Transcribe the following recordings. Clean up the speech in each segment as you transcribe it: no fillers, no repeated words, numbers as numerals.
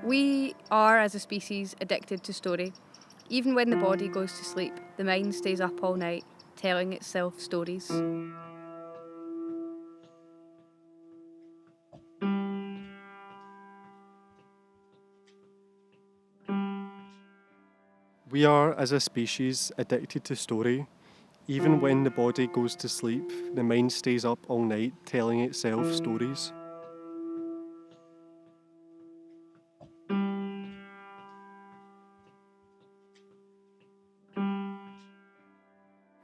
We are, as a species, addicted to story. Even when the body goes to sleep, the mind stays up all night, telling itself stories. We are, as a species, addicted to story. Even when the body goes to sleep, the mind stays up all night, telling itself stories.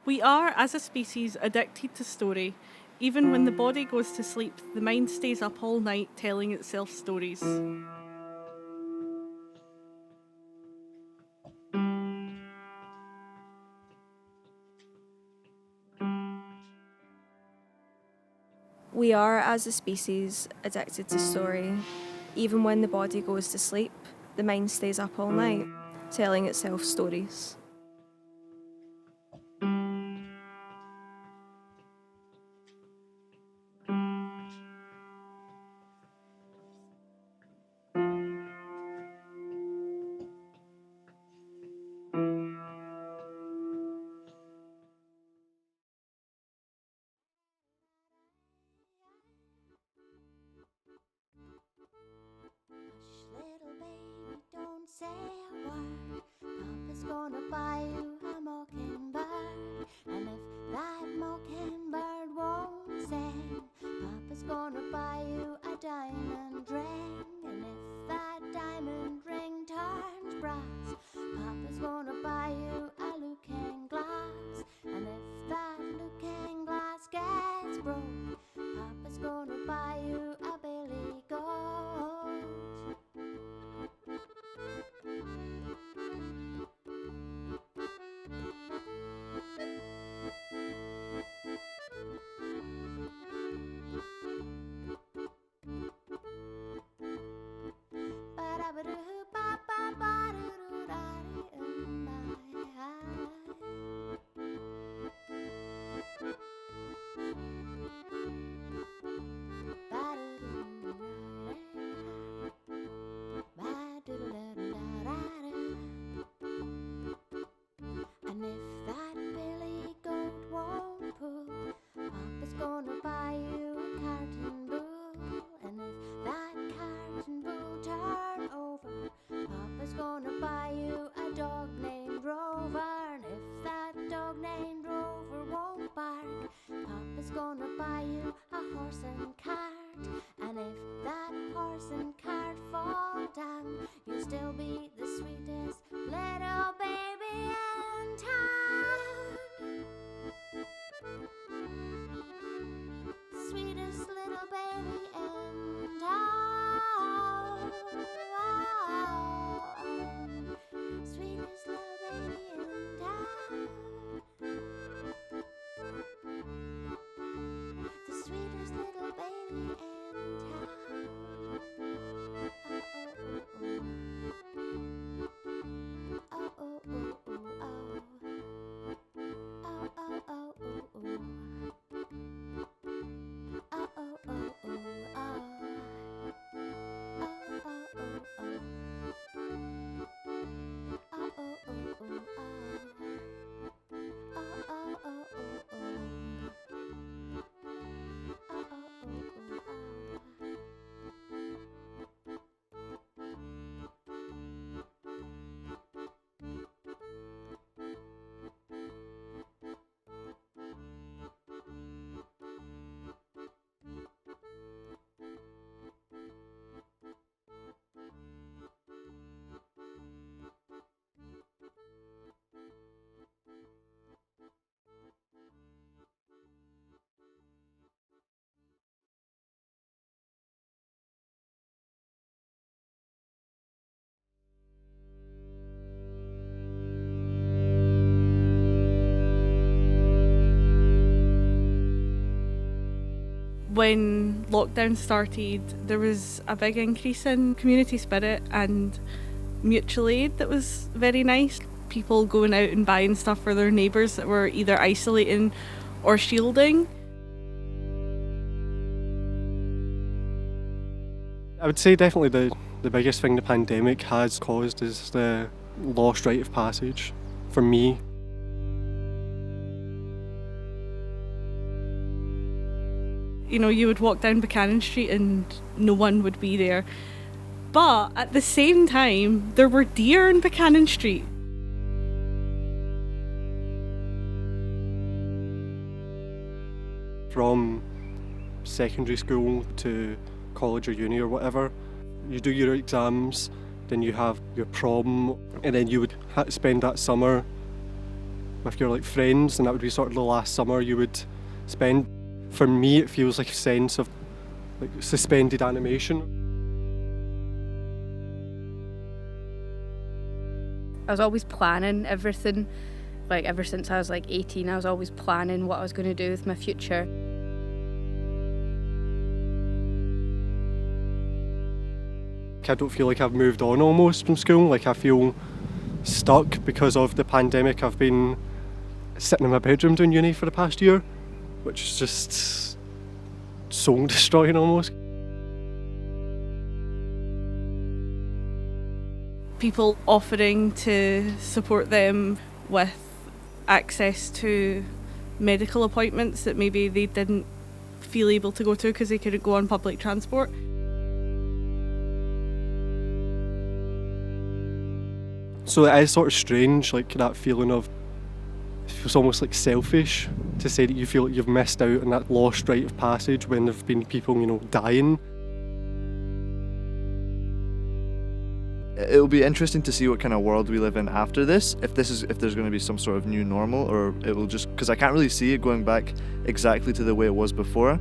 We are, as a species, addicted to story. Even when the body goes to sleep, the mind stays up all night telling itself stories. We are, as a species, addicted to story. Even when the body goes to sleep, the mind stays up all night, telling itself stories. Little baby, don't say a word. Papa's gonna buy you a mockingbird. And if that mockingbird won't sing, Papa's gonna buy you a diamond ring. And if that diamond ring turns brass, Papa's gonna buy you a looking glass. And if that looking glass gets broke, Papa's gonna buy you a billy goat. And if that billy goat won't pull, Papa's gonna buy you a carton bull. And if that carton bull turn over, Papa's gonna buy you a dog named Rover. And if that dog named Rover won't bark, Papa's gonna buy you a horse and cart. And if that horse and cart fall down, you'll still be the sweetest little baby in town. Sweetest little baby in town. Sweetest little baby in town. The sweetest little baby in town. Oh, oh, oh, oh, oh. Oh, oh, oh, oh, oh. Oh, oh, oh, oh, oh. Oh, oh, oh, oh. Oh, oh, oh, oh, oh. Oh, oh, oh, oh, oh. When lockdown started, there was a big increase in community spirit and mutual aid that was very nice. People going out and buying stuff for their neighbours that were either isolating or shielding. I would say definitely The biggest thing the pandemic has caused is the lost rite of passage for me. You know, you would walk down Buchanan Street and no one would be there. But at the same time, there were deer in Buchanan Street. From secondary school to college or uni or whatever, you do your exams, then you have your prom, and then you would spend that summer with your friends, and that would be sort of the last summer you would spend. For me, it feels like a sense of suspended animation. I was always planning everything. Ever since I was 18, I was always planning what I was going to do with my future. I don't feel like I've moved on almost from school. I feel stuck because of the pandemic. I've been sitting in my bedroom doing uni for the past year, which is just soul destroying almost. People offering to support them with access to medical appointments that maybe they didn't feel able to go to because they couldn't go on public transport. So it is sort of strange, that feeling of, it feels almost selfish to say that you feel like you've missed out on that lost rite of passage when there've been people, dying. It'll be interesting to see what kind of world we live in after this, if there's going to be some sort of new normal, or it will just, because I can't really see it going back exactly to the way it was before.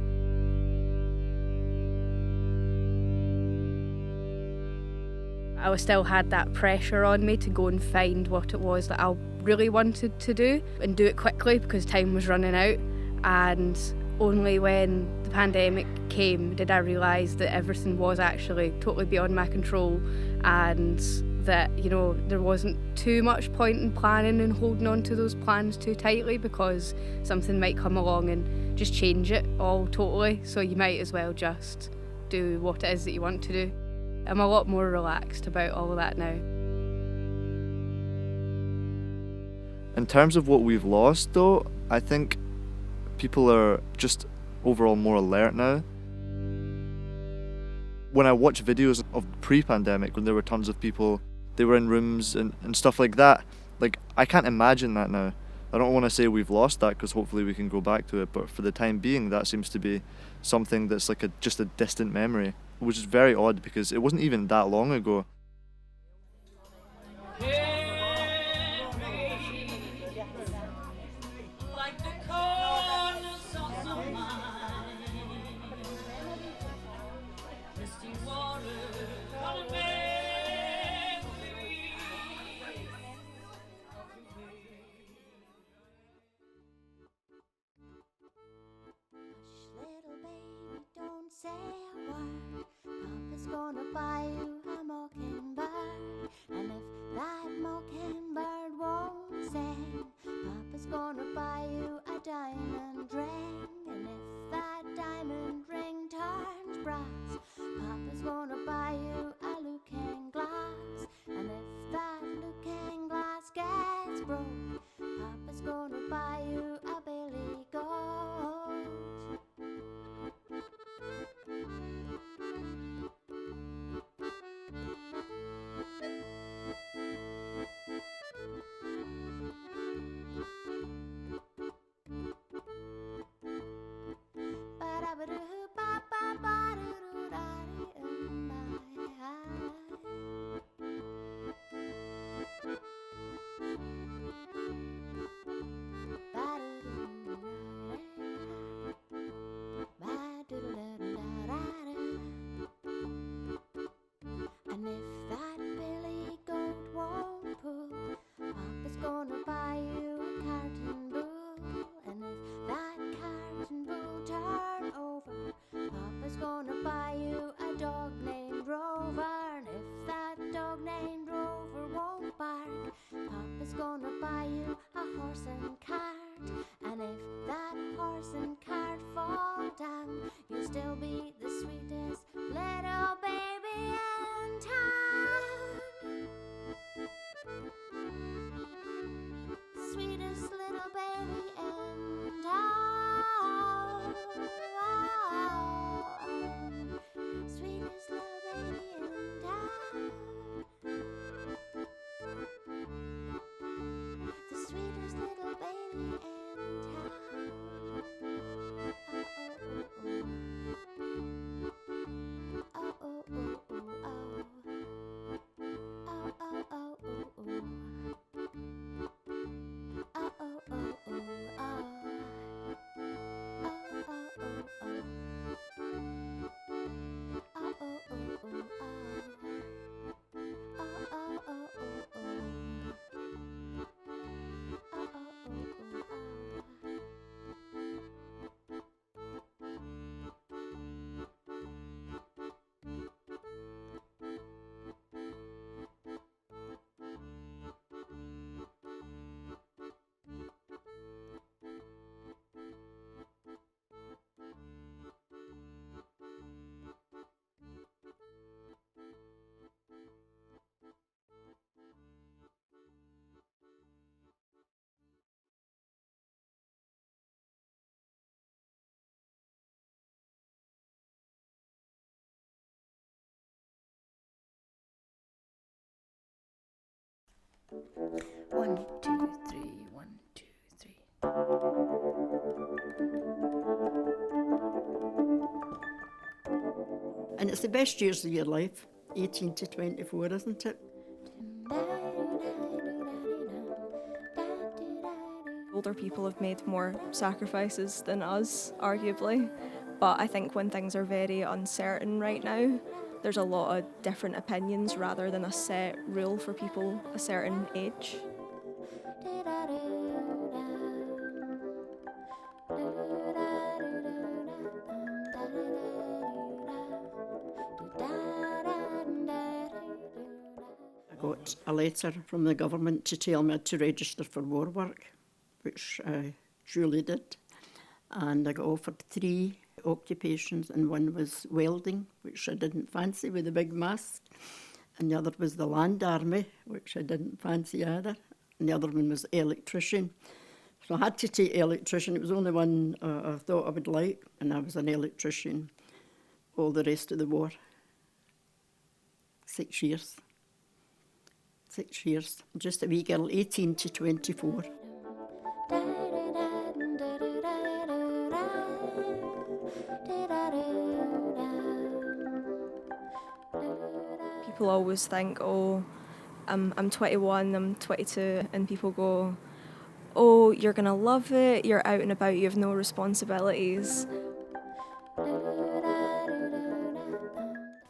I still had that pressure on me to go and find what it was that I really wanted to do and do it quickly because time was running out. And only when the pandemic came did I realise that everything was actually totally beyond my control, and that, there wasn't too much point in planning and holding on to those plans too tightly, because something might come along and just change it all totally. So you might as well just do what it is that you want to do. I'm a lot more relaxed about all of that now. In terms of what we've lost, though, I think people are just overall more alert now. When I watch videos of pre-pandemic, when there were tons of people, they were in rooms and stuff like that, I can't imagine that now. I don't want to say we've lost that, because hopefully we can go back to it, but for the time being, that seems to be something that's just a distant memory, which is very odd because it wasn't even that long ago. Little baby, don't say a word. Papa's gonna buy you a mockingbird. And if that mockingbird won't sing, Papa's gonna buy you a diamond ring. And if that diamond ring turns brass, Papa's gonna buy you a looking glass. And if that looking glass gets broke, Papa's gonna buy you a billy goat. And if that billy goat won't pull, Papa's gonna buy you a carton bull. And if that carton bull turn over, Papa's gonna buy you a dog named Rover. And if that dog named Rover won't bark, Papa's gonna buy you a horse and cart. And if that horse and cart fall down, you'll still be the sweetest little baby in town. 1, 2, 3, 1, 2, 3. And it's the best years of your life, 18 to 24, isn't it? Older people have made more sacrifices than us, arguably. But I think when things are very uncertain right now, there's a lot of different opinions rather than a set rule for people a certain age. I got a letter from the government to tell me I had to register for war work, which I duly did. And I got offered 3 occupations, and one was welding, which I didn't fancy with the big mask, and the other was the land army, which I didn't fancy either, and the other one was electrician. So I had to take electrician. It was the only one I thought I would like, and I was an electrician all the rest of the war. 6 years. 6 years. Just a wee girl, 18 to 24. People always think, oh, I'm 21, I'm 22, and people go, oh, you're going to love it, you're out and about, you have no responsibilities.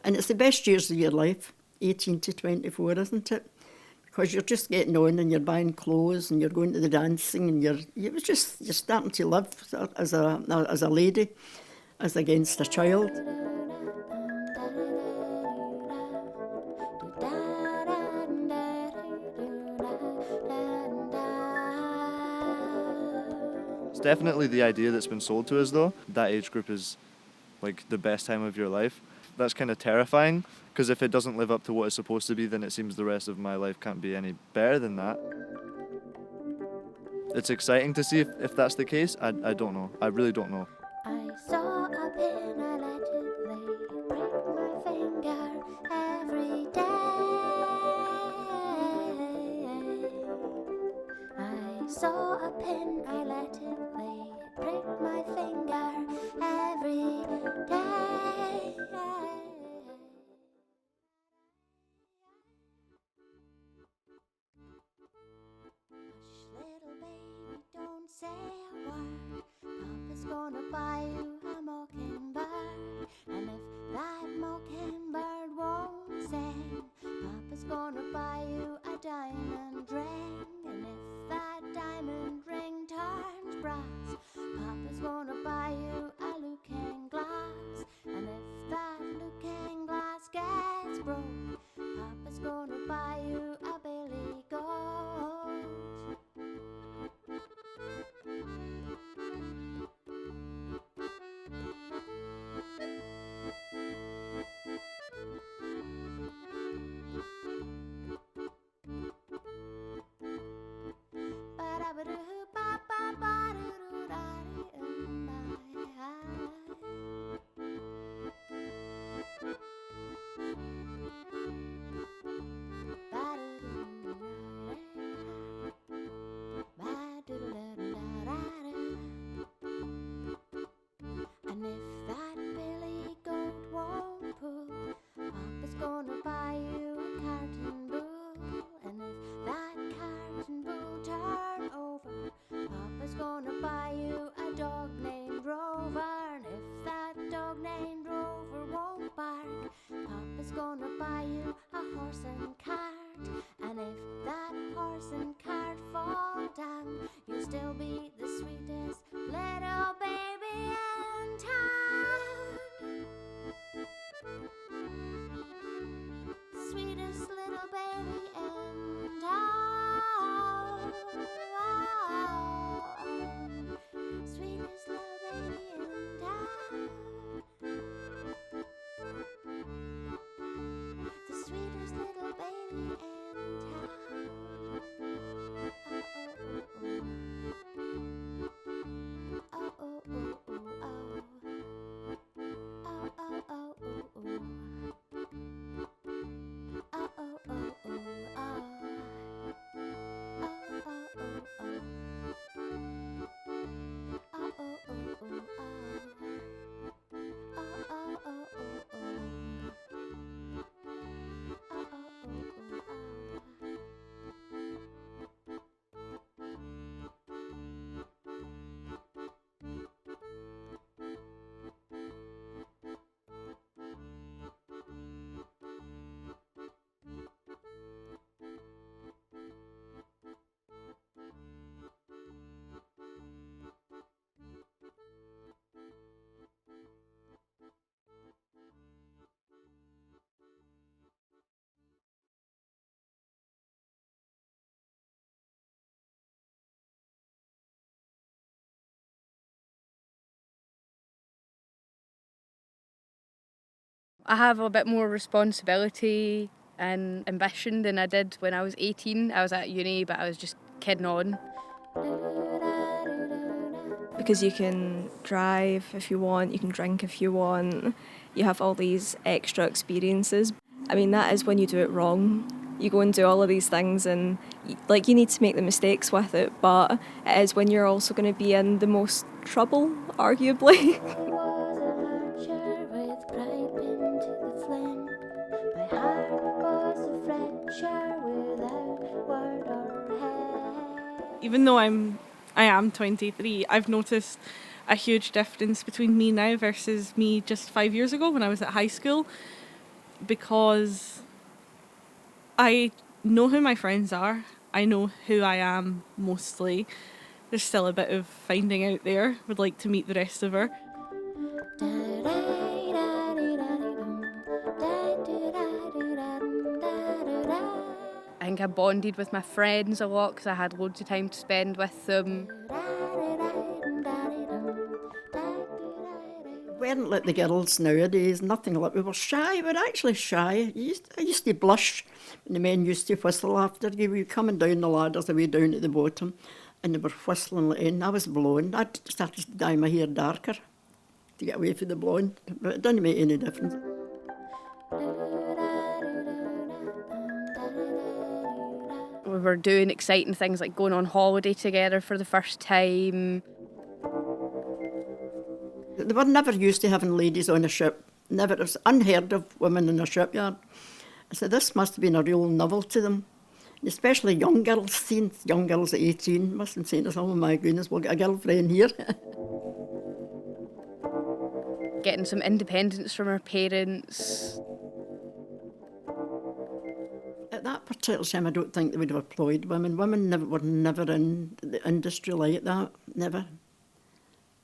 And it's the best years of your life, 18 to 24, isn't it? Because you're just getting on and you're buying clothes and you're going to the dancing and you're starting to live as a lady, as against a child. It's definitely the idea that's been sold to us though. That age group is like the best time of your life. That's kind of terrifying, because if it doesn't live up to what it's supposed to be, then it seems the rest of my life can't be any better than that. It's exciting to see if that's the case. I don't know. I really don't know. I saw a pin, I allegedly break my finger every day. I saw a pin, I allegedly break my finger every day. Hush, little baby, don't say a word. Papa's gonna buy you a I have a bit more responsibility and ambition than I did when I was 18. I was at uni, but I was just kidding on. Because you can drive if you want, you can drink if you want, you have all these extra experiences. I mean, that is when you do it wrong. You go and do all of these things and like you need to make the mistakes with it, but it is when you're also going to be in the most trouble, arguably. Even though I am 23, I've noticed a huge difference between me now versus me just 5 years ago when I was at high school, because I know who my friends are. I know who I am mostly. There's still a bit of finding out there. Would like to meet the rest of her. I think I bonded with my friends a lot because I had loads of time to spend with them. We weren't like the girls nowadays, nothing like. We were shy, we were actually shy. I used to blush when the men used to whistle after you. We were coming down the ladders away down at the bottom and they were whistling like in. I was blonde. I started to dye my hair darker to get away from the blonde, but it didn't make any difference. We were doing exciting things like going on holiday together for the first time. They were never used to having ladies on a ship. Never. It was unheard of women in a shipyard. So this must have been a real novelty to them. Especially young girls, seeing young girls at 18, must have been saying to them, oh my goodness, we'll get a girlfriend here. Getting some independence from our parents. At that particular time, I don't think they would have employed women. Women were never in the industry like that, never.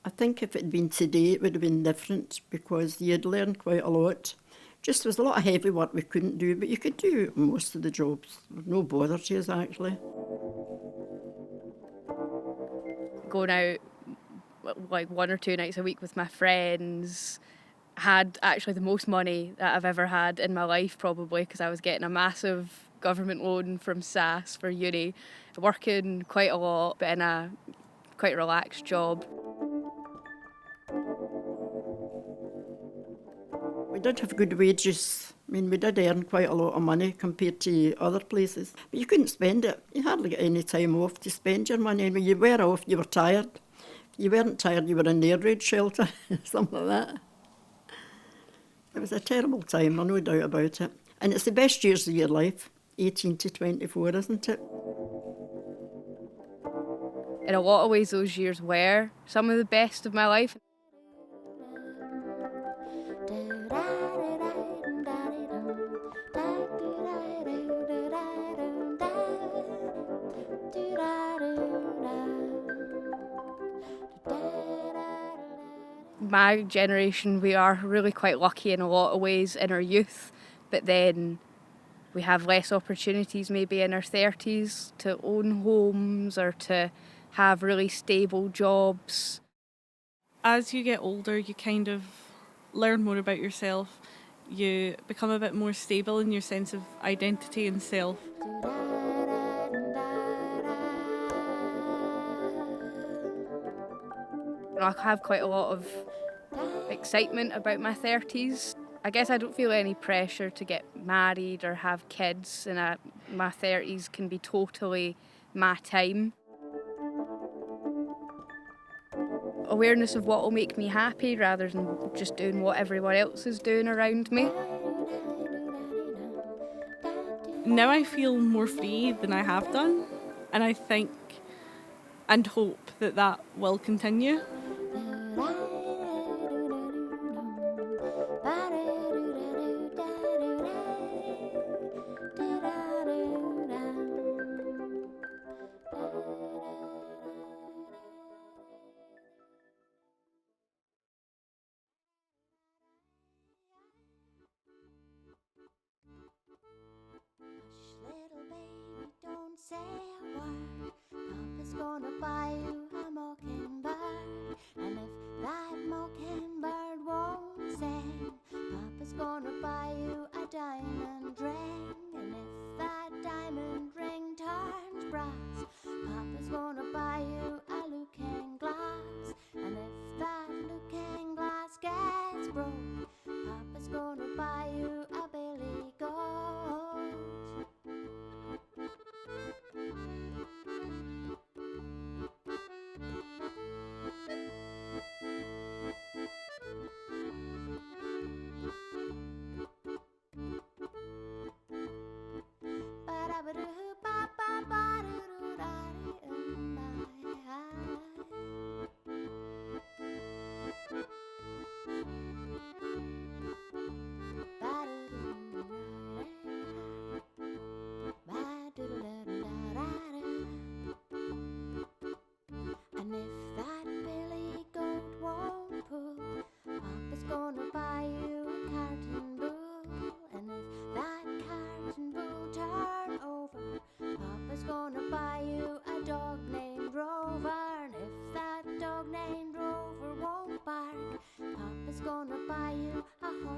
I think if it had been today, it would have been different because you'd learn quite a lot. Just there was a lot of heavy work we couldn't do, but you could do most of the jobs. No bother to us, actually. Going out like 1 or 2 nights a week with my friends. Had actually the most money that I've ever had in my life, probably, because I was getting a massive government loan from SAS for uni, working quite a lot, but in a quite relaxed job. We did have good wages. I mean, we did earn quite a lot of money compared to other places. But you couldn't spend it. You hardly get any time off to spend your money. And when you were off, you were tired. If you weren't tired, you were in the air raid shelter, something like that. It was a terrible time, there's no doubt about it. And it's the best years of your life, 18 to 24, isn't it? In a lot of ways, those years were some of the best of my life. My generation, we are really quite lucky in a lot of ways in our youth, but then we have less opportunities maybe in our 30s to own homes or to have really stable jobs. As you get older, you kind of learn more about yourself. You become a bit more stable in your sense of identity and self. I have quite a lot of excitement about my 30s. I guess I don't feel any pressure to get married or have kids, and my 30s can be totally my time. Awareness of what will make me happy rather than just doing what everyone else is doing around me. Now I feel more free than I have done, and I think and hope that that will continue. Little baby, don't say a word. Papa's gonna buy you a mockingbird. And if that mockingbird won't sing, Papa's gonna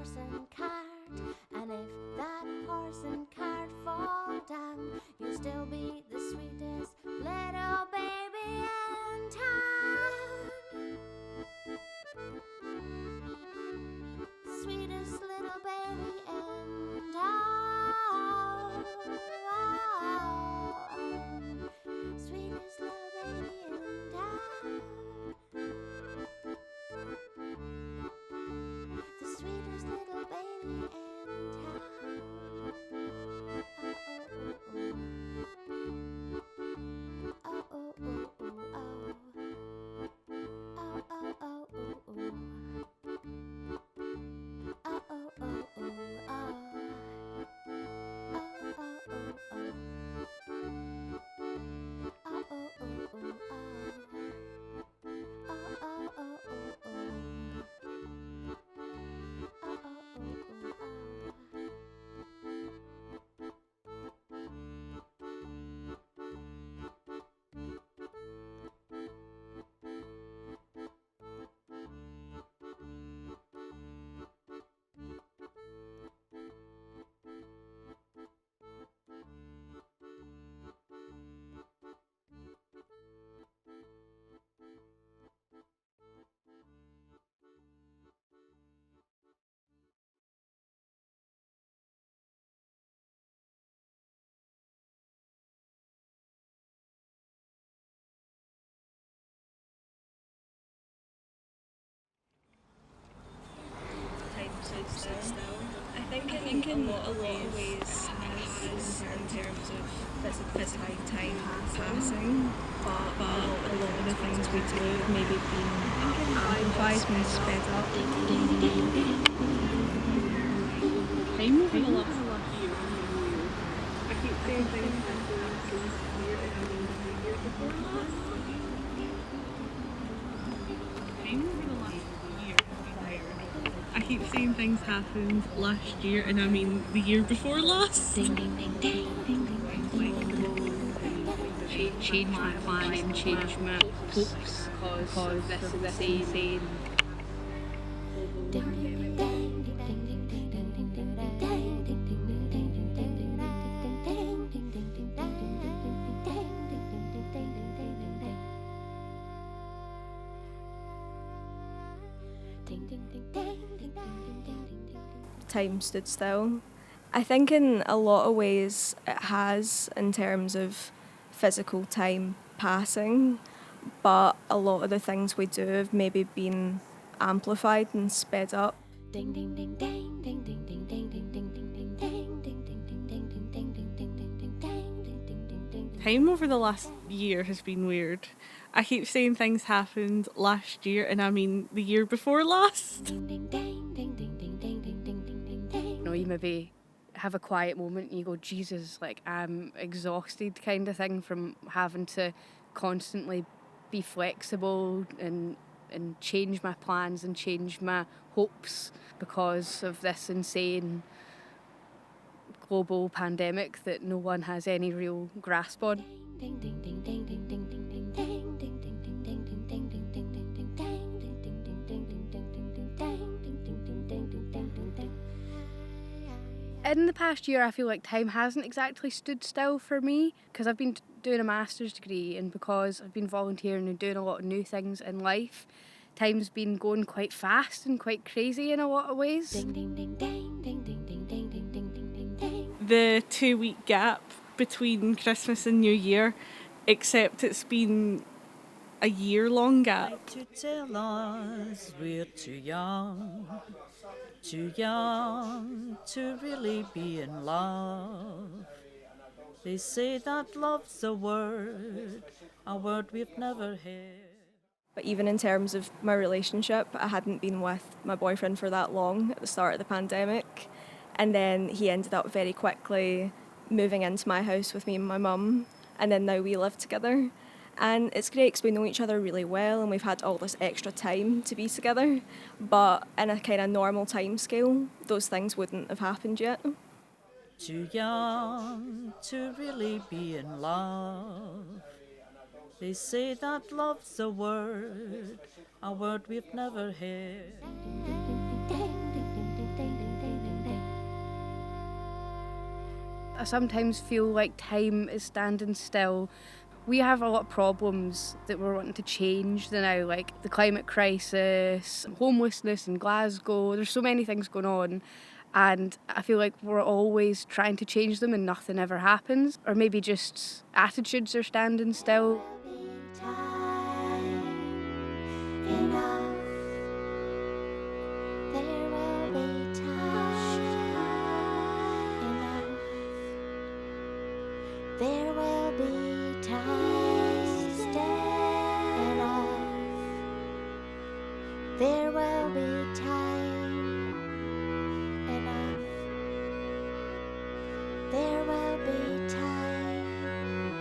horse and cart. And if that horse and cart fall down, you'll still be the sweetest little baby in town. Sweetest little baby in town. Sweetest little baby in town. The sweetest little baby in town. Oh, oh, oh, oh, oh. Oh, oh, oh, oh, oh. Oh, oh, oh, oh, oh. I think in a lot of ways it has in terms of physical time passing, but a lot of the things we do have maybe been amplified and sped up. Time over the last year. I keep saying things I keep saying things happened last year, and I mean the year before last. Change my plans and change my hopes because this is insane. Time stood still. I think in a lot of ways it has in terms of physical time passing, but a lot of the things we do have maybe been amplified and sped up. Time over the last year has been weird. I keep saying things happened last year, and I mean the year before last. You maybe have a quiet moment and you go, Jesus, like I'm exhausted kind of thing from having to constantly be flexible and change my plans and change my hopes because of this insane global pandemic that no one has any real grasp on. In the past year, I feel like time hasn't exactly stood still for me because I've been doing a master's degree, and because I've been volunteering and doing a lot of new things in life, time's been going quite fast and quite crazy in a lot of ways. The 2-week gap between Christmas and New Year, except it's been a year-long gap. To tell us we're too young to really be in love. They say that love's a word we've never heard. But even in terms of my relationship, I hadn't been with my boyfriend for that long at the start of the pandemic. And then he ended up very quickly moving into my house with me and my mum. And then now we live together. And it's great because we know each other really well and we've had all this extra time to be together. But in a kind of normal time scale, those things wouldn't have happened yet. Too young to really be in love. They say that love's a word we've never heard. I sometimes feel like time is standing still. We have a lot of problems that we're wanting to change now, like the climate crisis, homelessness in Glasgow. There's so many things going on, and I feel like we're always trying to change them and nothing ever happens. Or maybe just attitudes are standing still. There will be time enough. There will be time enough. There will be time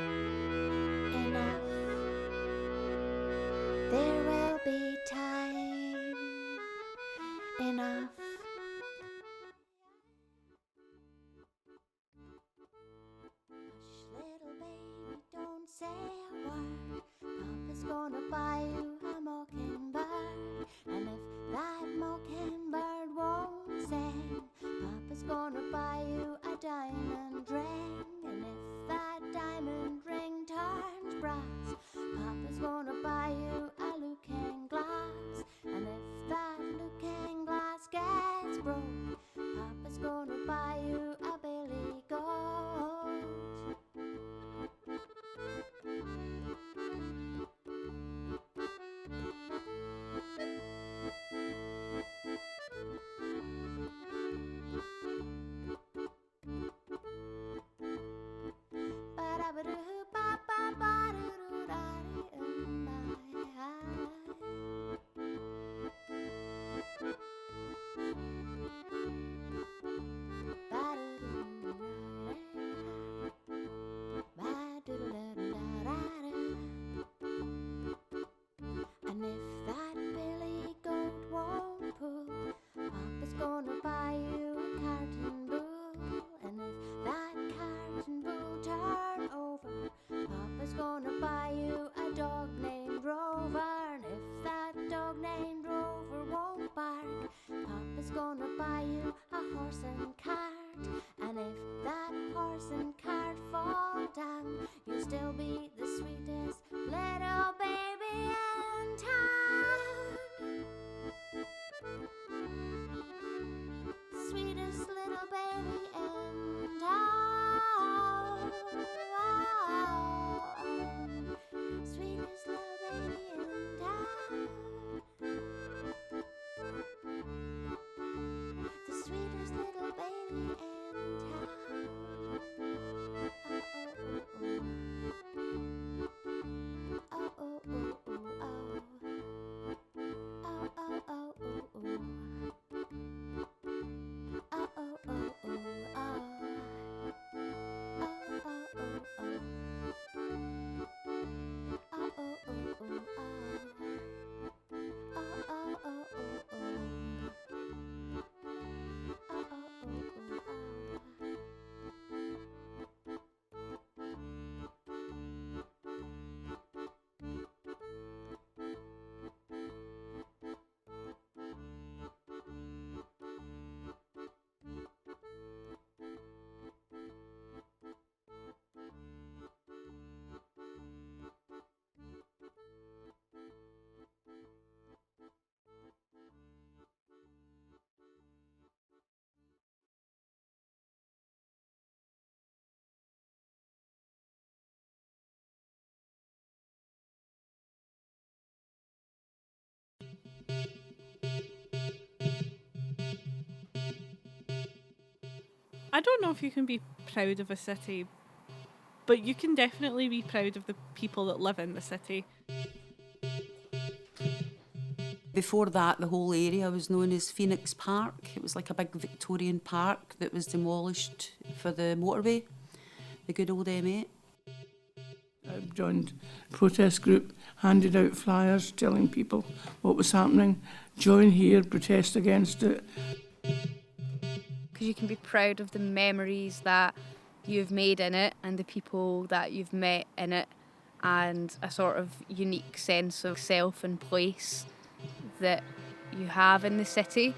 enough. There will be time enough. Little baby, don't say a word. Papa's gonna buy you a mockingbird. And if that mockingbird won't sing, Papa's gonna buy you a diamond ring. And if that diamond ring turns brass, Papa's gonna buy you a looking glass. And if that looking glass gets broke, Papa's gonna buy you a billy goat. And if that billy goat won't pull, Papa's gonna buy you a carton bull. And if that carton bull turn over, Papa's gonna buy you a dog named Rover. And if that dog named Rover won't bark, Papa's gonna buy you a horse and cart. And if that horse and cart fall down, you'll still be the sweetest little baby in town. Sweetest little baby in town. Sweetest little baby in town. The sweetest little baby in town. Oh, oh, oh, oh, oh. Oh, oh, oh, oh, oh. Oh, oh, oh, oh, oh. Oh, oh, oh, oh. Oh, oh, oh, oh, oh. Oh, oh, oh, oh, oh. I don't know if you can be proud of a city, but you can definitely be proud of the people that live in the city. Before that, the whole area was known as Phoenix Park. It was like a big Victorian park that was demolished for the motorway, the good old M8. I joined a protest group, handed out flyers telling people what was happening. Join here, protest against it. Because you can be proud of the memories that you've made in it and the people that you've met in it, and a sort of unique sense of self and place that you have in the city.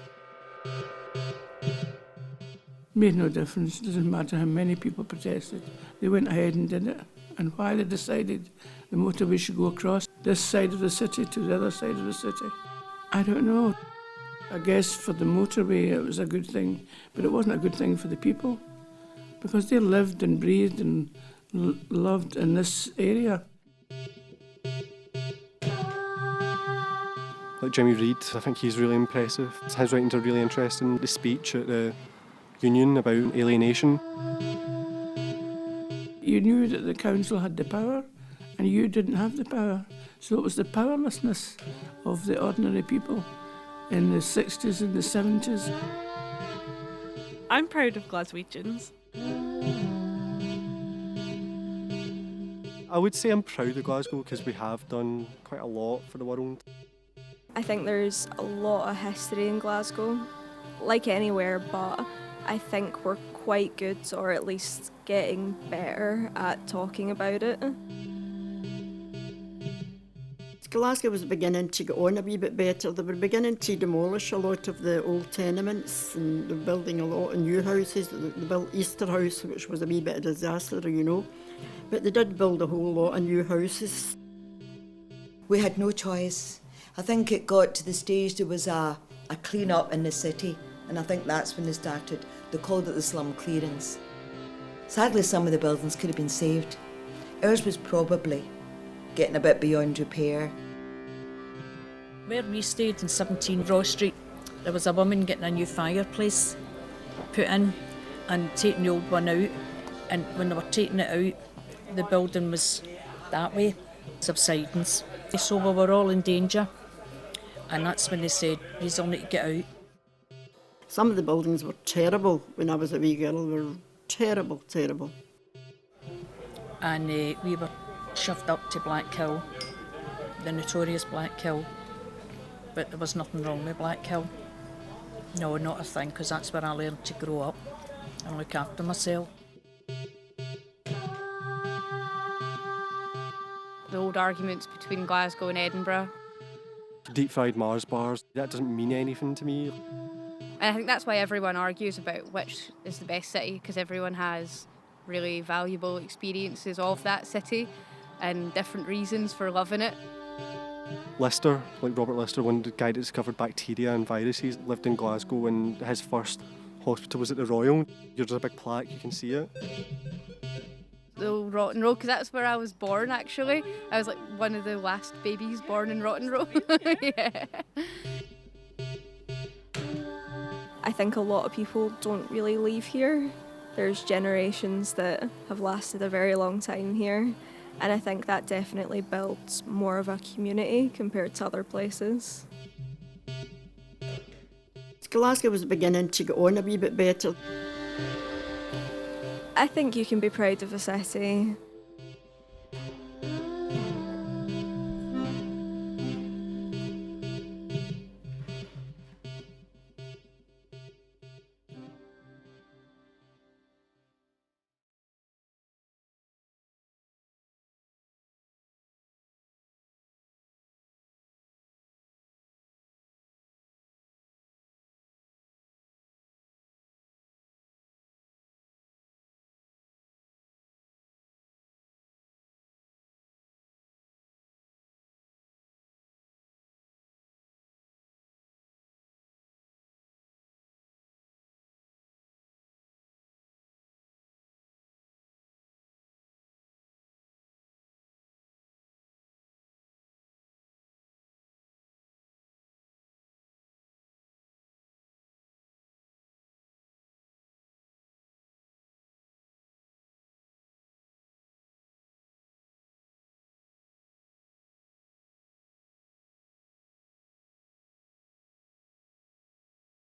Made no difference. It doesn't matter how many people protested. They went ahead and did it. And why they decided the motorway should go across this side of the city to the other side of the city, I don't know. I guess for the motorway it was a good thing, but it wasn't a good thing for the people because they lived and breathed and loved in this area. Like Jimmy Reid, I think he's really impressive. His writings are really interesting. The speech at the Union about alienation. You knew that the council had the power and you didn't have the power. So it was the powerlessness of the ordinary people in the 60s and the 70s. I'm proud of Glaswegians. I would say I'm proud of Glasgow because we have done quite a lot for the world. I think there's a lot of history in Glasgow, like anywhere, but I think we're quite good, or at least getting better at talking about it. Glasgow was beginning to get on a wee bit better. They were beginning to demolish a lot of the old tenements and they were building a lot of new houses. They built Easter House, which was a wee bit of a disaster, you know. But they did build a whole lot of new houses. We had no choice. I think it got to the stage there was a clean-up in the city, and I think that's when they started. They called it the slum clearance. Sadly, some of the buildings could have been saved. Ours was probably getting a bit beyond repair. Where we stayed in 17 Ross Street, there was a woman getting a new fireplace put in and taking the old one out. And when they were taking it out, the building was that way, subsidence. So we were all in danger. And that's when they said, you all need to get out. Some of the buildings were terrible when I was a wee girl. They were terrible, terrible. And we were shoved up to Blackhill, the notorious Blackhill. But there was nothing wrong with Blackhill. No, not a thing, because that's where I learned to grow up and look after myself. The old arguments between Glasgow and Edinburgh. Deep fried Mars bars, that doesn't mean anything to me. And I think that's why everyone argues about which is the best city, because everyone has really valuable experiences of that city and different reasons for loving it. Lister, like Robert Lister, one guy that discovered bacteria and viruses, lived in Glasgow and his first hospital was at the Royal. There's a big plaque, you can see it. The old Rotten Row, because that's where I was born actually. I was like one of the last babies born in Rotten Row. Yeah. I think a lot of people don't really leave here. There's generations that have lasted a very long time here, and I think that definitely builds more of a community compared to other places. Glasgow was beginning to get on a wee bit better. I think you can be proud of a city